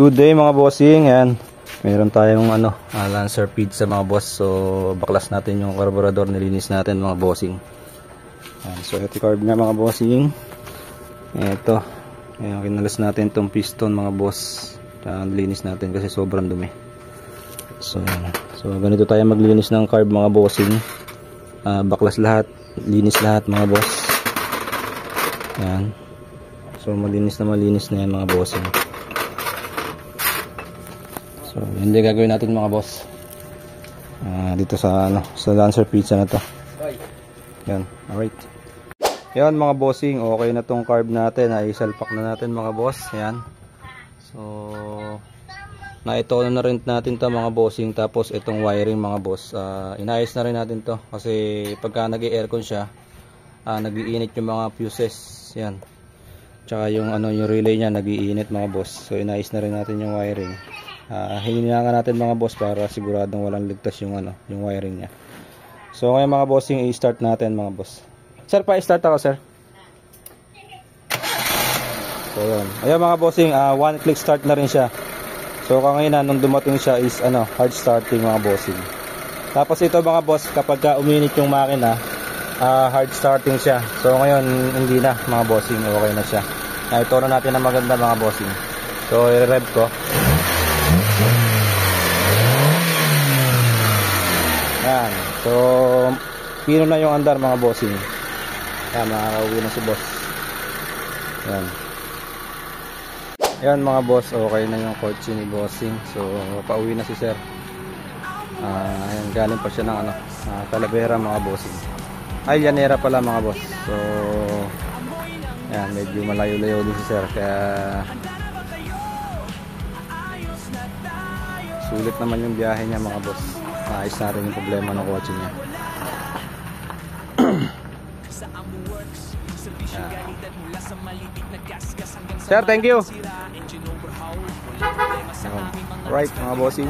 Good day mga bossing. Ayan, meron tayong Lancer pizza mga boss. So baklas natin yung carburetor, nilinis natin mga bossing. Ayan, so ito carb nga mga bossing. Ito, ayan, kinalas natin tong piston mga boss. Nilinis natin kasi sobrang dumi. So ayan. So ganito tayo maglinis ng carb mga bossing. Baklas lahat, linis lahat mga boss. Ayan. So malinis na yan mga bossing. So hindi gagawin natin mga boss. Dito sa sa Lancer pizza na to. Yan, alright. Yan mga bossing, okay na tong carb natin. Isalpak na natin mga boss. Yan. So naitono na rin natin to mga bossing. Tapos itong wiring mga boss, inayos na rin natin to kasi pagka nag-aircon siya, nag-iinit yung mga fuses. Yan. Tsaka yung yung relay niya nag-iinit mga boss. So inayos na rin natin yung wiring. Hininga natin mga boss para siguradong walang ligtas yung yung wiring niya. So ngayon mga bossing, i-start natin mga boss. Sir, pa-start ako sir. So yun. Ayan mga bossing, one click start na rin siya. So kanina nung dumating siya is hard starting mga bossing. Tapos ito mga boss, kapag uminit yung makina, hard starting siya. So ngayon hindi na mga bossing, okay na siya. Ito na natin na maganda mga bossing. So i-rev ko. Yan. So pino na yung andar mga bossing. Yan, makakauwi na si boss. Yan. Yan mga boss, okay na yung kotse ni bossing. So pauwi na si sir. Ayan, galing pa siya ng Talavera mga bossing. Ay, Llanera pala mga boss. So yan, medyo malayo-layo din si sir. Kaya sulit naman yung biyahe niya mga boss. Ayos na rin yung problema ng kotse niya. Sir, thank you. Alright mga bossing.